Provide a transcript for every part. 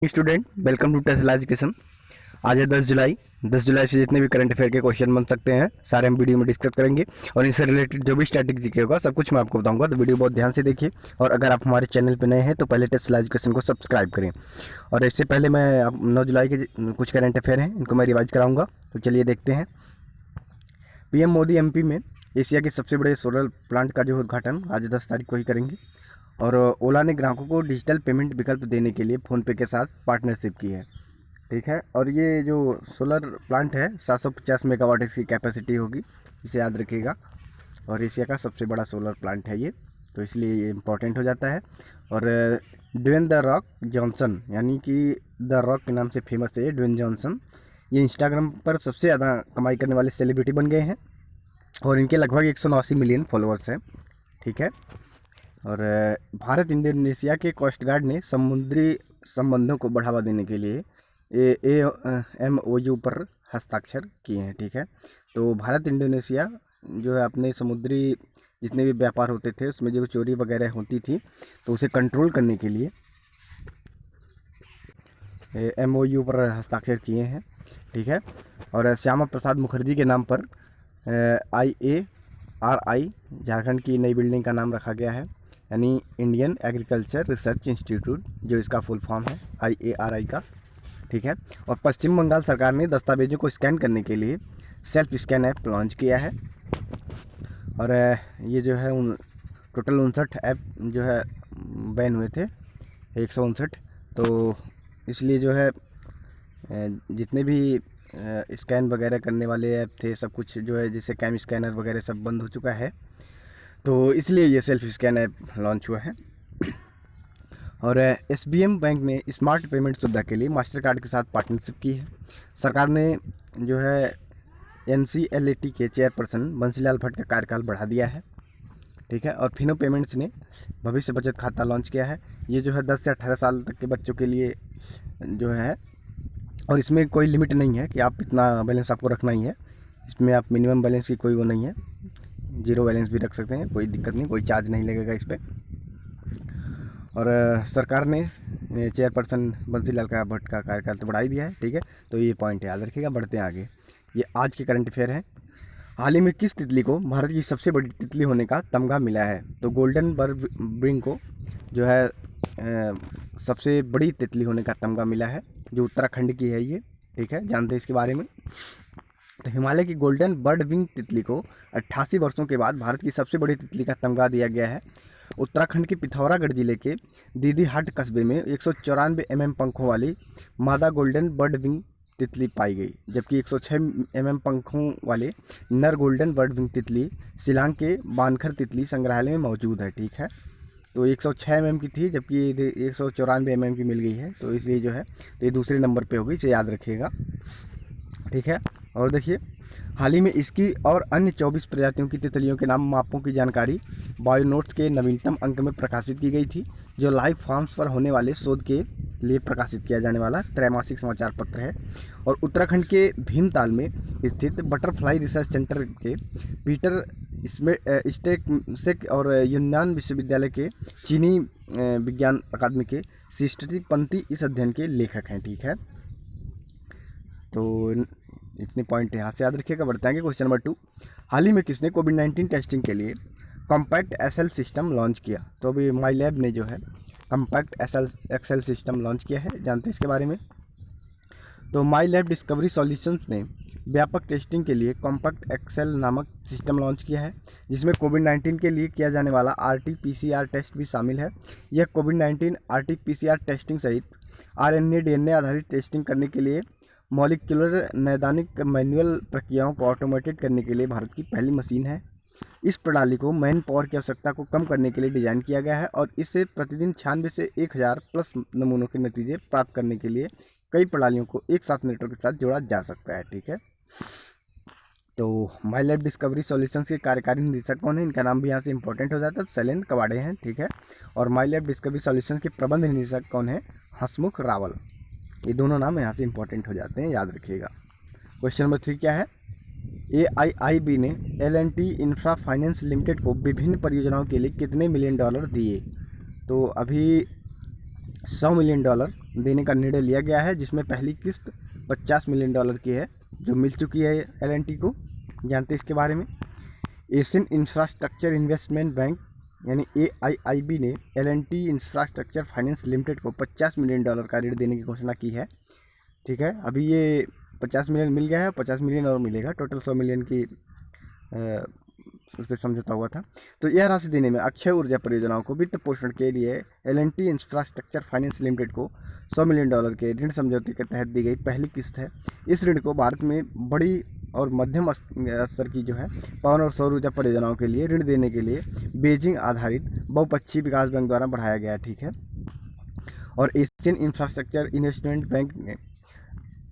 Student welcome to Tesla education. आज है 10 जुलाई। 10 जुलाई से जितने भी करंट अफेयर के क्वेश्चन बन सकते हैं सारे हम वीडियो में डिस्कस करेंगे और इनसे रिलेटेड जो भी स्टैटिक जीके होगा सब कुछ मैं आपको बताऊंगा, तो वीडियो बहुत ध्यान से देखिए। और अगर आप हमारे चैनल पर नए हैं तो पहले टेस्ला एजुकेशन को सब्सक्राइब करें। और इससे पहले मैं 9 जुलाई के कुछ करंट अफेयर हैं इनको मैं रिवाइज कराऊँगा, तो चलिए देखते हैं। पीएम मोदी एमपी में एशिया के सबसे बड़े सोलर प्लांट का जो उद्घाटन आज 10 तारीख को ही करेंगे। और ओला ने ग्राहकों को डिजिटल पेमेंट विकल्प देने के लिए फ़ोनपे के साथ पार्टनरशिप की है। ठीक है, और ये जो सोलर प्लांट है 750 मेगावाट इसकी कैपेसिटी होगी, इसे याद रखिएगा। और एशिया का सबसे बड़ा सोलर प्लांट है ये, तो इसलिए ये इम्पोर्टेंट हो जाता है। और ड्वेन द रॉक जॉनसन, यानी कि द रॉक के नाम से फेमस है ड्वेन जॉनसन, ये इंस्टाग्राम पर सबसे ज़्यादा कमाई करने वाले सेलिब्रिटी बन गए हैं और इनके लगभग 189 मिलियन फॉलोअर्स हैं। ठीक है, और भारत इंडोनेशिया के कोस्ट गार्ड ने समुद्री संबंधों को बढ़ावा देने के लिए MOU पर हस्ताक्षर किए हैं। ठीक है, तो भारत इंडोनेशिया जो है अपने समुद्री जितने भी व्यापार होते थे उसमें जो चोरी वगैरह होती थी तो उसे कंट्रोल करने के लिए MOU पर हस्ताक्षर किए हैं। ठीक है, और श्यामा प्रसाद मुखर्जी के नाम पर IARI झारखंड की नई बिल्डिंग का नाम रखा गया है, यानी इंडियन एग्रीकल्चर रिसर्च इंस्टीट्यूट, जो इसका फुल फॉर्म है IARI का। ठीक है, और पश्चिम बंगाल सरकार ने दस्तावेजों को स्कैन करने के लिए सेल्फ स्कैन ऐप लॉन्च किया है। और ये जो है टोटल 59 ऐप जो है बैन हुए थे, 159, तो इसलिए जो है जितने भी स्कैन वगैरह करने वाले ऐप थे सब कुछ जो है जैसे कैम स्कैनर वगैरह सब बंद हो चुका है, तो इसलिए ये सेल्फ स्कैन ऐप लॉन्च हुआ है। और SBM बैंक ने स्मार्ट पेमेंट सुविधा के लिए मास्टर कार्ड के साथ पार्टनरशिप की है। सरकार ने जो है NCLAT के चेयरपर्सन बंसीलाल भट्ट का कार्यकाल बढ़ा दिया है। ठीक है, और फिनो पेमेंट्स ने भविष्य बचत खाता लॉन्च किया है। ये जो है 10 से 18 साल तक के बच्चों के लिए जो है, और इसमें कोई लिमिट नहीं है कि आप इतना बैलेंस आपको रखना ही है, इसमें आप मिनिमम बैलेंस की कोई वो नहीं है, 0 बैलेंस भी रख सकते हैं, कोई दिक्कत नहीं, कोई चार्ज नहीं लगेगा इस पर। और सरकार ने चेयरपर्सन बंसीलाल का भट्ट का कार्यकाल तो बढ़ा ही दिया है। ठीक है, तो ये पॉइंट याद रखिएगा। बढ़ते हैं आगे, ये आज के करंट अफेयर हैं। हाल ही में किस तितली को भारत की सबसे बड़ी तितली होने का तमगा मिला है? तो गोल्डन बर्ड को जो है सबसे बड़ी तितली होने का तमगा मिला है, जो उत्तराखंड की है ये। ठीक है, जानते हैं इसके बारे में। तो हिमालय की गोल्डन बर्ड विंग तितली को 88 वर्षों के बाद भारत की सबसे बड़ी तितली का तमगा दिया गया है। उत्तराखंड के पिथौरागढ़ जिले के दीदीहाट कस्बे में 194 mm पंखों वाली मादा गोल्डन बर्ड विंग तितली पाई गई, जबकि 106 mm पंखों वाले नर गोल्डन बर्ड विंग तितली शिलांग के बानखर तितली संग्रहालय में मौजूद है। ठीक है, तो 106 mm की थी जबकि 194 mm की मिल गई है, तो इसलिए जो है तो ये दूसरे नंबर पे होगी, इसे याद रखिएगा। ठीक है, और देखिए हाल ही में इसकी और अन्य 24 प्रजातियों की तितलियों के नाम मापों की जानकारी बायोनोट्स के नवीनतम अंक में प्रकाशित की गई थी, जो लाइव फार्म्स पर होने वाले शोध के लिए प्रकाशित किया जाने वाला त्रैमासिक समाचार पत्र है। और उत्तराखंड के भीमताल में स्थित बटरफ्लाई रिसर्च सेंटर के पीटर स्टेक और यूनान विश्वविद्यालय के चीनी विज्ञान अकादमी के सिस्टरी पंती इस अध्ययन के लेखक हैं। ठीक है, तो इतने पॉइंट यहाँ से याद रखिएगा। बढ़ते हैं क्वेश्चन नंबर 2। हाल ही में किसने कोविड-19 टेस्टिंग के लिए कॉम्पैक्ट SL सिस्टम लॉन्च किया? तो अभी माई लैब ने जो है कॉम्पैक्ट XL सिस्टम लॉन्च किया है, जानते हैं इसके बारे में। तो माई लैब डिस्कवरी सॉल्यूशंस ने व्यापक टेस्टिंग के लिए कॉम्पैक्ट XL नामक सिस्टम लॉन्च किया है, जिसमें कोविड-19 के लिए किया जाने वाला RT-PCR टेस्ट भी शामिल है। यह कोविड-19 RT-PCR टेस्टिंग सहित RNA DNA आधारित टेस्टिंग करने के लिए मॉलिक्यूलर नैदानिक मैनुअल प्रक्रियाओं को ऑटोमेटेड करने के लिए भारत की पहली मशीन है। इस प्रणाली को मैन पावर की आवश्यकता को कम करने के लिए डिज़ाइन किया गया है और इससे प्रतिदिन 96 से 1000 प्लस नमूनों के नतीजे प्राप्त करने के लिए कई प्रणालियों को एक साथ नेटवर्क के साथ जोड़ा जा सकता है। ठीक है, तो माई लैब डिस्कवरी सॉल्यूशंस के कार्यकारी निदेशक कौन है? इनका नाम भी यहाँ से इंपॉर्टेंट हो जाता है, शैलेंद्र कवाड़े हैं। ठीक है, और माई लैब डिस्कवरी सॉल्यूशंस के प्रबंध निदेशक कौन है? हसमुख रावल। ये दोनों नाम यहाँ से इंपॉर्टेंट हो जाते हैं, याद रखिएगा। क्वेश्चन नंबर 3 क्या है? AIIB ने L&T इंफ्रा फाइनेंस लिमिटेड को विभिन्न परियोजनाओं के लिए कितने $1 मिलियन दिए? तो अभी $100 मिलियन देने का निर्णय लिया गया है, जिसमें पहली किस्त $50 मिलियन की है जो मिल चुकी है एल&टी को। जानते हैं इसके बारे में। एशियन इंफ्रास्ट्रक्चर इन्वेस्टमेंट बैंक यानी AIIB ने एल&टी इंफ्रास्ट्रक्चर फाइनेंस लिमिटेड को $50 मिलियन का ऋण देने की घोषणा की है। ठीक है, अभी ये 50 मिलियन मिल गया है, 50 मिलियन और मिलेगा, टोटल 100 मिलियन की उस पर समझौता हुआ था। तो यह राशि देने में अक्षय ऊर्जा परियोजनाओं को वित्त पोषण के लिए एल&टी इंफ्रास्ट्रक्चर फाइनेंस लिमिटेड को $100 मिलियन के ऋण समझौते के तहत दी गई पहली किस्त है। इस ऋण को भारत में बड़ी और मध्यम स्तर की जो है पवन और सौर ऊर्जा परियोजनाओं के लिए ऋण देने के लिए बीजिंग आधारित बहुपक्षीय विकास बैंक द्वारा बढ़ाया गया है। ठीक है, और एशियन इंफ्रास्ट्रक्चर इन्वेस्टमेंट बैंक ने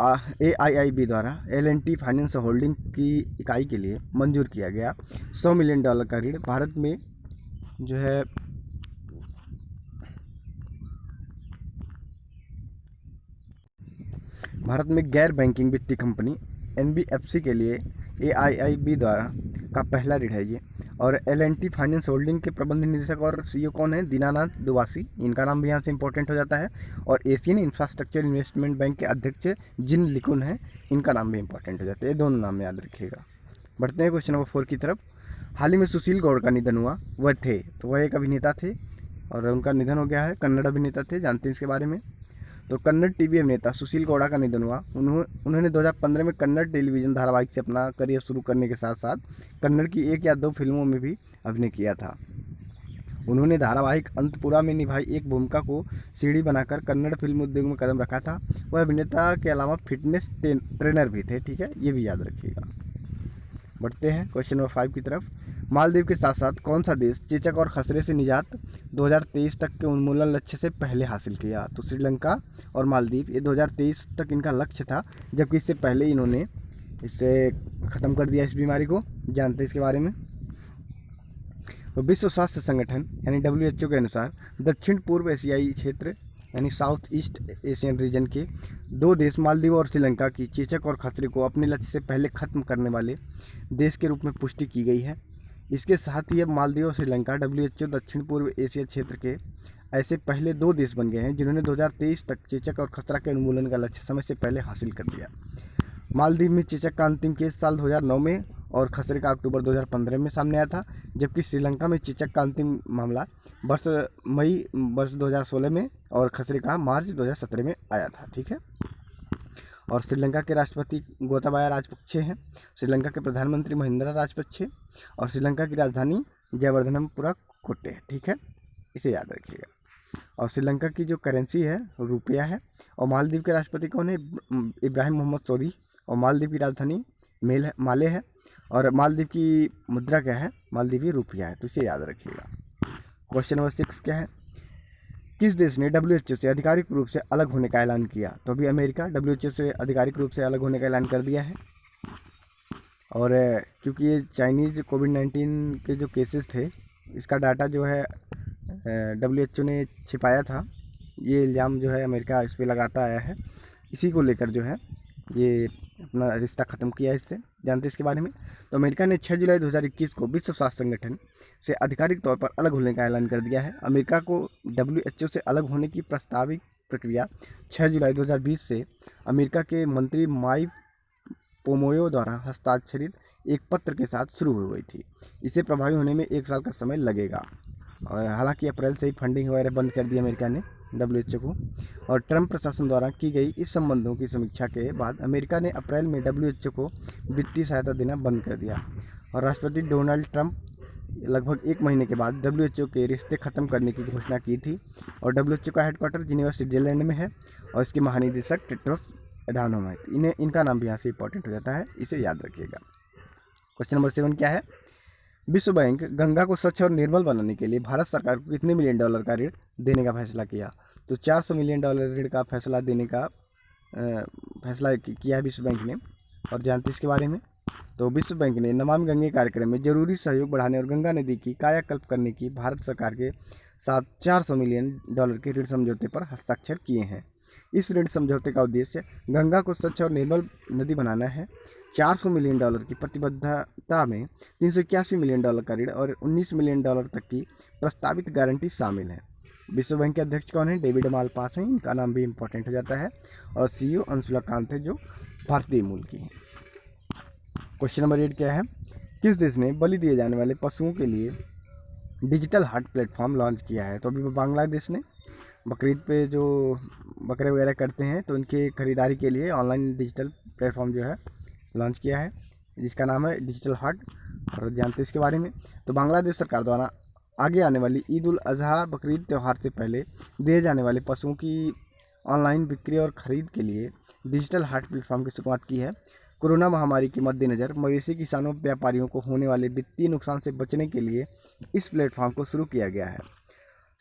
AIIB द्वारा एल&टी फाइनेंस होल्डिंग की इकाई के लिए मंजूर किया गया $100 मिलियन का ऋण भारत में जो है भारत में गैर बैंकिंग वित्तीय कंपनी NBFC के लिए AIIB द्वारा का पहला ऋण है ये। और एल&टी फाइनेंस होल्डिंग के प्रबंध निदेशक और CEO कौन है? दीनानाथ दुवासी, इनका नाम भी यहाँ से इंपॉर्टेंट हो जाता है। और एशियन इंफ्रास्ट्रक्चर इन्वेस्टमेंट बैंक के अध्यक्ष जिन लिकुन है, इनका नाम भी इंपॉर्टेंट हो जाता है। ये दोनों नाम याद रखिएगा। बढ़ते हैं क्वेश्चन नंबर 4 की तरफ। हाल ही में सुशील गौड़ का निधन हुआ, वह थे, तो वह एक अभिनेता थे और उनका निधन हो गया है। कन्नड़ अभिनेता थे, जानते हैं इसके बारे में। तो कन्नड़ टीवी अभिनेता सुशील गौड़ा का निधन हुआ। उन्होंने 2015 में कन्नड़ टेलीविज़न धारावाहिक से अपना करियर शुरू करने के साथ साथ कन्नड़ की 1 या 2 फिल्मों में भी अभिनय किया था। उन्होंने धारावाहिक अंतपुरा में निभाई एक भूमिका को सीढ़ी बनाकर कन्नड़ फिल्म उद्योग में कदम रखा था। वह अभिनेता के अलावा फिटनेस ट्रेनर भी थे। ठीक है, ये भी याद रखिएगा। बढ़ते हैं क्वेश्चन नंबर 5 की तरफ। मालदीव के साथ साथ कौन सा देश चेचक और खसरे से निजात 2023 तक के उन्मूलन लक्ष्य से पहले हासिल किया? तो श्रीलंका और मालदीव, ये 2023 तक इनका लक्ष्य था, जबकि इससे पहले इन्होंने इसे ख़त्म कर दिया इस बीमारी को। जानते हैं इसके बारे में। तो विश्व स्वास्थ्य संगठन यानी WHO के अनुसार दक्षिण पूर्व एशियाई क्षेत्र यानी साउथ ईस्ट एशियन रीजन के 2 देश मालदीव और श्रीलंका की चेचक और खसरे को अपने लक्ष्य से पहले खत्म करने वाले देश के रूप में पुष्टि की गई है। इसके साथ ही अब मालदीव और श्रीलंका WHO दक्षिण पूर्व एशिया क्षेत्र के ऐसे पहले 2 देश बन गए हैं जिन्होंने 2023 तक चेचक और खसरा के उन्मूलन का लक्ष्य समय से पहले हासिल कर लिया। मालदीव में चेचक का अंतिम केस साल 2009 में और खसरे का अक्टूबर 2015 में सामने आया था, जबकि श्रीलंका में चेचक का अंतिम मामला मई वर्ष 2016 में और खसरे का मार्च 2017 में आया था। ठीक है, और श्रीलंका के राष्ट्रपति गोताबाया राजपक्षे हैं, श्रीलंका के प्रधानमंत्री महिंद्रा राजपक्षे और श्रीलंका की राजधानी जयवर्धनपुरा कोट्टे है। ठीक है, इसे याद रखिएगा। और श्रीलंका की जो करेंसी है रुपया है। और मालदीव के राष्ट्रपति कौन है? इब्राहिम मोहम्मद सोरी। और मालदीव की राजधानी माले है। और मालदीव की मुद्रा क्या है? मालदीवी रुपया है, तो इसे याद रखिएगा। क्वेश्चन नंबर 6 क्या है? किस देश ने WHO से आधिकारिक रूप से अलग होने का ऐलान किया? तो अभी अमेरिका WHO से आधिकारिक रूप से अलग होने का ऐलान कर दिया है। और क्योंकि ये चाइनीज़ कोविड-19 के जो केसेस थे, इसका डाटा जो है WHO ने छिपाया था, ये इल्ज़ाम जो है अमेरिका इस पर लगाता आया है। इसी को लेकर जो है ये अपना रिश्ता ख़त्म किया इससे। जानते हैं इसके बारे में। तो अमेरिका ने 6 जुलाई 2021 को विश्व स्वास्थ्य संगठन से आधिकारिक तौर पर अलग होने का ऐलान कर दिया है। अमेरिका को WHO से अलग होने की प्रस्तावित प्रक्रिया 6 जुलाई 2020 से अमेरिका के मंत्री माइक पोम्पियो द्वारा हस्ताक्षरित एक पत्र के साथ शुरू हो गई थी। इसे प्रभावी होने में 1 साल का समय लगेगा। और हालांकि अप्रैल से ही फंडिंग वगैरह बंद कर दी अमेरिका ने WHO को। और ट्रंप प्रशासन द्वारा की गई इस संबंधों की समीक्षा के बाद अमेरिका ने अप्रैल में WHO को वित्तीय सहायता देना बंद कर दिया। और राष्ट्रपति डोनाल्ड ट्रंप लगभग 1 महीने के बाद WHO के रिश्ते ख़त्म करने की घोषणा की थी। और WHO का हेडक्वार्टर जिनेवा स्विट्जरलैंड में है और इसके महानिदेशक टेड्रोस अधानोम है। इनका नाम भी यहाँ से इंपॉर्टेंट हो जाता है, इसे याद रखिएगा। क्वेश्चन नंबर 7 क्या है? विश्व बैंक गंगा को स्वच्छ और निर्मल बनाने के लिए भारत सरकार को कितने $1 मिलियन का ऋण देने का फैसला किया? तो $400 मिलियन ऋण का फैसला देने का फैसला किया है विश्व बैंक ने। और जानते हैं इसके बारे में। तो विश्व बैंक ने नमामि गंगे कार्यक्रम में जरूरी सहयोग बढ़ाने और गंगा नदी की कायाकल्प करने की भारत सरकार के साथ $400 मिलियन के ऋण समझौते पर हस्ताक्षर किए हैं। इस ऋण समझौते का उद्देश्य गंगा को स्वच्छ और निर्मल नदी बनाना है। $400 मिलियन की प्रतिबद्धता में $381 मिलियन का ऋण और $19 मिलियन तक की प्रस्तावित गारंटी शामिल है। विश्व बैंक के अध्यक्ष कौन है? डेविड मालपास हैं, इनका नाम भी इम्पोर्टेंट हो जाता है। और सीईओ अंशुला कांत है जो भारतीय मूल की है। क्वेश्चन नंबर 8 क्या है? किस देश ने बलि दिए जाने वाले पशुओं के लिए डिजिटल हाट प्लेटफॉर्म लॉन्च किया है? तो अभी बांग्लादेश ने बकरीद पे जो बकरे वगैरह करते हैं तो उनकी खरीदारी के लिए ऑनलाइन डिजिटल प्लेटफॉर्म जो है लॉन्च किया है, जिसका नाम है डिजिटल हाट। और जानते हैं इसके बारे में। तो बांग्लादेश सरकार द्वारा आगे आने वाली ईद उल अजहा बकरीद त्यौहार से पहले दिए जाने वाले पशुओं की ऑनलाइन बिक्री और खरीद के लिए डिजिटल हाट प्लेटफॉर्म की शुरुआत की है। कोरोना महामारी के मद्देनज़र मवेशी किसानों व्यापारियों को होने वाले वित्तीय नुकसान से बचने के लिए इस प्लेटफॉर्म को शुरू किया गया है।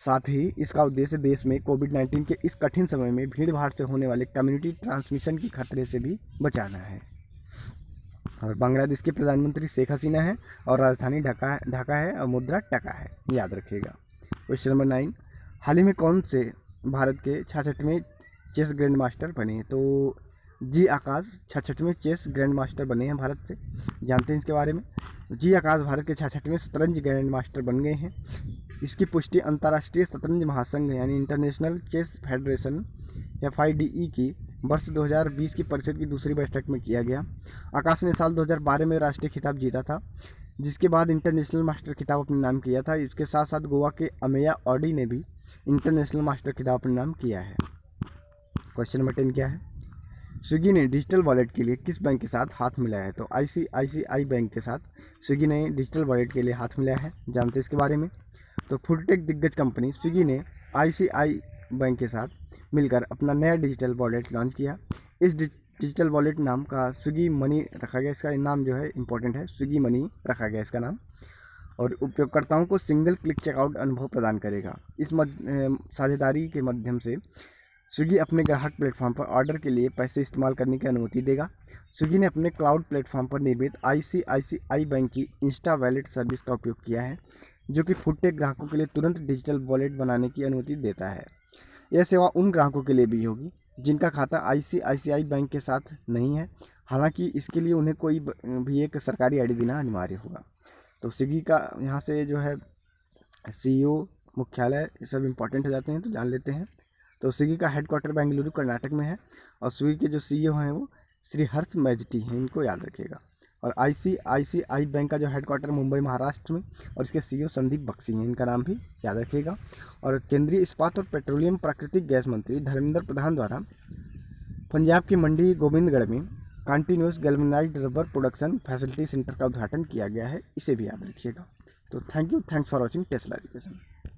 साथ ही इसका उद्देश्य देश में कोविड-19 के इस कठिन समय में भीड़ भाड़ से होने वाले कम्युनिटी ट्रांसमिशन की खतरे से भी बचाना है। और बांग्लादेश के प्रधानमंत्री शेख हसीना है और राजधानी ढाका है और मुद्रा टका है, याद रखिएगा। क्वेश्चन नंबर 9, हाल ही में कौन से भारत के 66वें चेस ग्रैंड मास्टर बने? तो जी आकाश 66वें चेस ग्रैंड मास्टर बने हैं भारत से, जानते हैं इसके बारे में। जी आकाश भारत के 66वें शतरंज ग्रैंड मास्टर बन गए हैं। इसकी पुष्टि अंतर्राष्ट्रीय शतरंज महासंघ यानी इंटरनेशनल चेस फेडरेशन FIDE की वर्ष 2020 की परिषद की दूसरी बैठक में किया गया। आकाश ने साल 2012 में राष्ट्रीय खिताब जीता था, जिसके बाद इंटरनेशनल मास्टर खिताब अपने नाम किया था। इसके साथ साथ गोवा के अमेया ऑडी ने भी इंटरनेशनल मास्टर खिताब अपने नाम किया है। क्वेश्चन नंबर 10 क्या है? स्विगी ने डिजिटल वॉलेट के लिए किस बैंक के साथ हाथ मिलाया है? तो ICICI बैंक के साथ स्विगी ने डिजिटल वॉलेट के लिए हाथ मिलाया है, जानते हैं इसके बारे में। तो फूड टेक दिग्गज कंपनी स्विगी ने ICICI बैंक के साथ मिलकर अपना नया डिजिटल वॉलेट लॉन्च किया। इस डिजिटल वॉलेट नाम का स्विगी मनी रखा गया। इसका नाम जो है इंपॉर्टेंट है, स्विगी मनी रखा गया इसका नाम। और उपयोगकर्ताओं को सिंगल क्लिक चेकआउट अनुभव प्रदान करेगा। इस साझेदारी के माध्यम से स्विगी अपने ग्राहक प्लेटफॉर्म पर ऑर्डर के लिए पैसे इस्तेमाल करने की अनुमति देगा। स्विगी ने अपने क्लाउड प्लेटफॉर्म पर निर्मित ICICI बैंक की इंस्टा वॉलेट सर्विस का उपयोग किया है, जो कि फूड टेक ग्राहकों के लिए तुरंत डिजिटल वॉलेट बनाने की अनुमति देता है। यह सेवा उन ग्राहकों के लिए भी होगी जिनका खाता ICICI बैंक के साथ नहीं है, हालांकि इसके लिए उन्हें कोई भी एक सरकारी ID देना अनिवार्य होगा। तो स्विगी का यहाँ से जो है CEO, मुख्यालय, ये सब इम्पोर्टेंट हो जाते हैं, तो जान लेते हैं। तो स्विगी का हेडक्वार्टर बेंगलुरु कर्नाटक में है और स्विगी के जो CEO हैं वो श्री हर्ष मैजटी हैं, इनको याद रखिएगा। और ICICI बैंक का जो हेडक्वार्टर मुंबई महाराष्ट्र में और इसके CEO संदीप बख्शी हैं, इनका नाम भी याद रखिएगा। और केंद्रीय इस्पात और पेट्रोलियम प्राकृतिक गैस मंत्री धर्मेंद्र प्रधान द्वारा पंजाब की मंडी गोविंदगढ़ में continuous galvanised rubber production facility centre का उद्घाटन किया गया है, इसे भी याद रखिएगा। तो thank you, thanks for watching Tesla education.